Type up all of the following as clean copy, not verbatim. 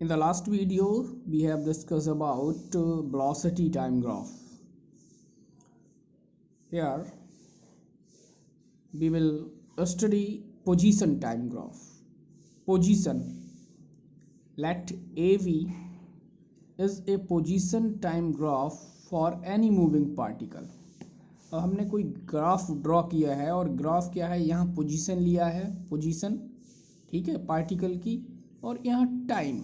In the last video, we have discussed about velocity time graph. Here, we will study position time graph. Position. Let AV is a position time graph for any moving particle. अब हमने कोई graph draw किया है और graph क्या है, यहाँ position लिया है, पोजीशन, ठीक है, पार्टिकल की, और यहाँ टाइम,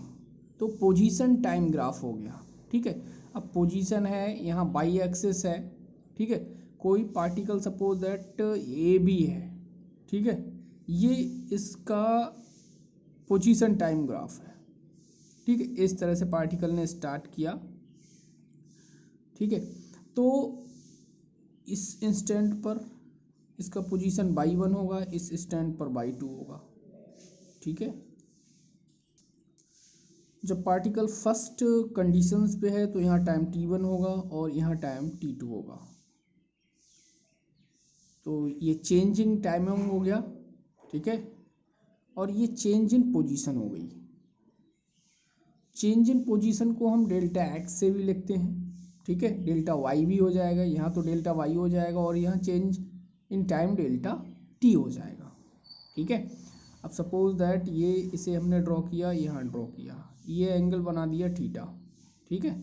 तो पोजीशन टाइम ग्राफ हो गया, ठीक है। अब पोजीशन है, यहाँ बाई एक्सिस है, ठीक है, कोई particle suppose that A B है, ठीक है, ये इसका पोजीशन टाइम ग्राफ है, ठीक है। इस तरह से पार्टिकल ने स्टार्ट किया, ठीक है, तो इस इंस्टेंट पर इसका पोजीशन बाई 1 होगा, इस स्टैंड पर बाई 2 होगा, ठीक है। जब पार्टिकल फर्स्ट कंडीशंस पे है तो यहाँ टाइम t1 होगा और यहाँ टाइम t2 होगा, तो ये चेंजिंग टाइमिंग हो गया, ठीक है। और ये चेंज इन पोजीशन हो गई। चेंज इन पोजीशन को हम डेल्टा एक्स से भी लिखते हैं, ठीक है, डेल्टा वाई भी हो जाएगा, यहाँ तो डेल्टा वाई हो जाएगा और यहाँ change in time delta T हो जाएगा, ठीक है। अब सपोज दैट ये इसे हमने ड्रॉ किया, यहाँ ड्रॉ किया, ये एंगल बना दिया थीटा, ठीक है,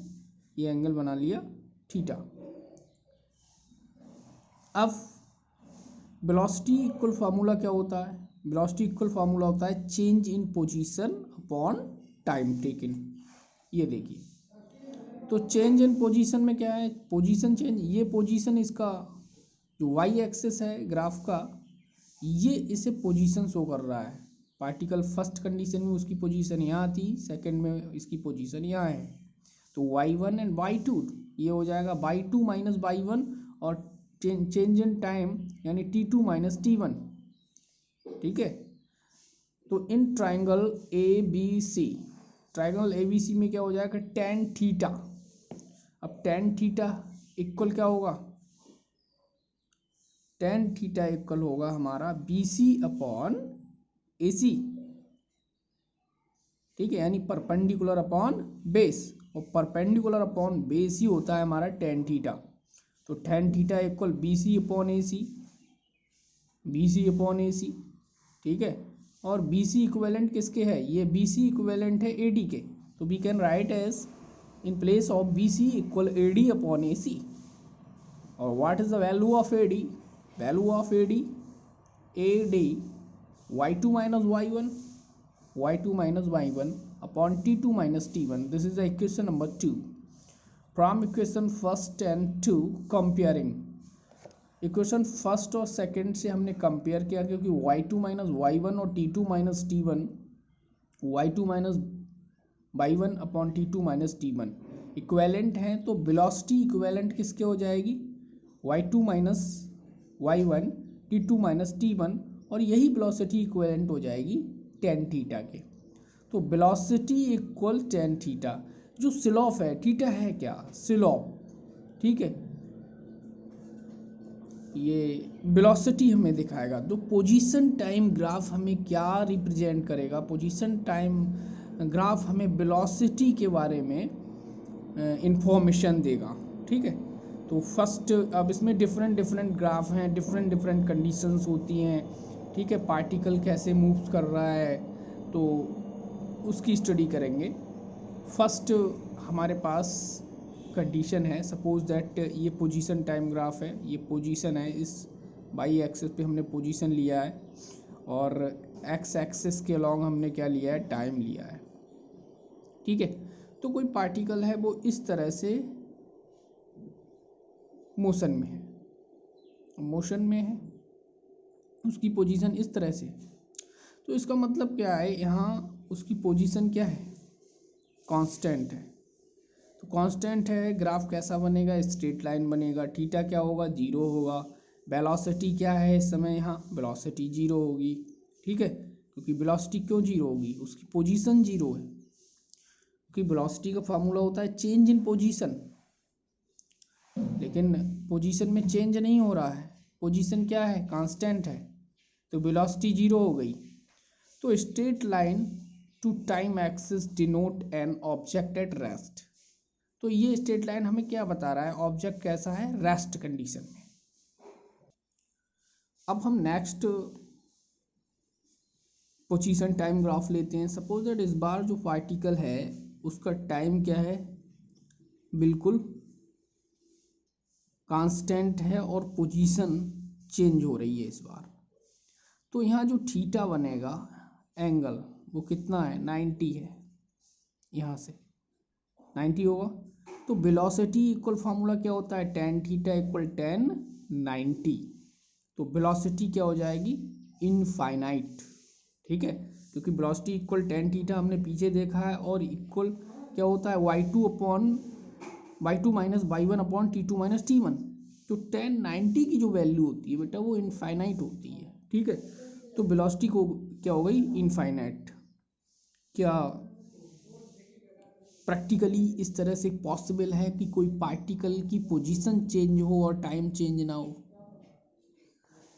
ये एंगल बना लिया थीटा। अब वेलोसिटी इक्वल फार्मूला क्या होता है? वेलोसिटी इक्वल फार्मूला होता है change in position upon time taken. ये देखिए, तो चेंज इन पोजीशन में क्या है, पोजीशन चेंज, ये पोजीशन इसका जो वाई एक्सिस है ग्राफ का, ये इसे पोजीशन शो कर रहा है। पार्टिकल फर्स्ट कंडीशन में उसकी पोजीशन यहाँ थी, सेकंड में इसकी पोजीशन यहाँ है, तो y1 एंड y2 ये हो जाएगा y2 माइनस y1 और चेंज इन टाइम यानी t2 माइनस t1, ठीक है। तो in triangle ABC, triangle ABC में क्या हो जाएगा, tan थीटा। अब tan थीटा इक्वल क्या होगा, tan थीटा इक्वल होगा हमारा BC अपॉन AC, ठीक है, यानी परपेंडिकुलर अपॉन बेस, और परपेंडिकुलर अपॉन बेस ही होता है हमारा tan थीटा। तो tan theta equal BC upon AC, BC upon AC, ठीक है। और BC इक्विवेलेंट किसके है, ये BC इक्विवेलेंट है AD के, तो we can write as in place of BC equal AD upon AC। और what is the value of AD? Value of AD y2 minus y1 minus y1 upon t2 minus t1. This is the equation number 2. From equation first and 2 comparing, equation first और second से हमने compare किया, क्योंकि y2 minus y1 और t2 minus t1, y2 minus y1 upon t2 minus t1 equivalent हैं, तो velocity equivalent किसके हो जाएगी, y2 minus y1 t2 minus t1, और यही वेलोसिटी इक्वेलेंट हो जाएगी tan थीटा के। तो वेलोसिटी इक्वल tan थीटा, जो स्लोप है, थीटा है क्या, स्लोप, ठीक है, ये वेलोसिटी हमें दिखाएगा। तो पोजीशन टाइम ग्राफ हमें क्या रिप्रेजेंट करेगा, पोजीशन टाइम ग्राफ हमें वेलोसिटी के बारे में इंफॉर्मेशन देगा, ठीक है। तो फर्स्ट, अब इसमें डिफरेंट ग्राफ हैं, डिफरेंट कंडीशंस होती हैं, ठीक है, पार्टिकल कैसे मूव कर रहा है, तो उसकी स्टडी करेंगे। फर्स्ट हमारे पास कंडीशन है, सपोज दैट ये पोजीशन टाइम ग्राफ है, ये पोजीशन है, इस बाई एक्सिस पे हमने पोजीशन लिया है और एक्स एक्सिस के अलॉन्ग हमने क्या लिया है, टाइम लिया है, ठीक है। तो कोई पार्टिकल है, वो इस तरह से मोशन में है, उसकी पोजीशन इस तरह से, तो इसका मतलब क्या है, यहाँ उसकी पोजीशन क्या है, कांस्टेंट है। तो कांस्टेंट है, ग्राफ कैसा बनेगा, स्ट्रेट लाइन बनेगा, थीटा क्या होगा, 0 होगा। वेलोसिटी क्या है इस समय, यहाँ वेलोसिटी 0 होगी, ठीक है, क्योंकि वेलोसिटी क्यों 0 होगी, उसकी पोजीशन 0 है, क्योंकि वेलोसिटी का फार्मूला होता है चेंज इन पोजीशन, लेकिन पोजीशन में चेंज नहीं हो रहा है, पोजीशन क्या है, कांस्टेंट है, तो वेलोसिटी 0 हो गई। तो straight line to time axis denote an object at rest. तो ये स्ट्रेट लाइन हमें क्या बता रहा है, ऑब्जेक्ट कैसा है, रेस्ट कंडीशन में। अब हम नेक्स्ट पोजीशन टाइम ग्राफ लेते हैं। सपोज दैट इस बार जो पार्टिकल है उसका टाइम क्या है, बिल्कुल कांस्टेंट है और पोजीशन चेंज हो रही है इस बार। तो यहाँ जो थीटा बनेगा एंगल वो कितना है, 90 है, यहाँ से 90 होगा। तो वेलोसिटी इक्वल फार्मूला क्या होता है, tan थीटा इक्वल tan 90। तो वेलोसिटी क्या हो जाएगी, इनफाइनाइट। ठीक है, क्योंकि वेलोसिटी इक्वल tan थीटा हमने पीछे देखा है, और इक्वल क्या होता है y2 minus y1 upon t2 minus t1। तो tan 90 की जो वैल्यू होती है बेटा वो इनफाइनाइट होती है। ठीक है, तो वेलोसिटी को क्या हो गई, इनफाइनाइट। क्या प्रैक्टिकली इस तरह से पॉसिबल है कि कोई पार्टिकल की पोजीशन चेंज हो और टाइम चेंज ना हो?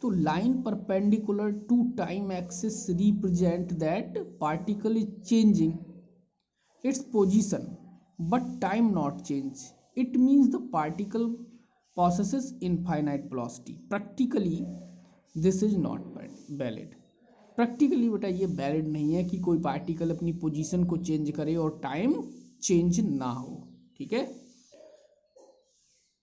तो line perpendicular to time axis represent that particle is changing its position but time not change. It means the particle possesses infinite velocity. Practically this is not valid. Practically बेटा ये valid नहीं है कि कोई particle अपनी position को change करे और टाइम चेंज ना हो। ठीक है।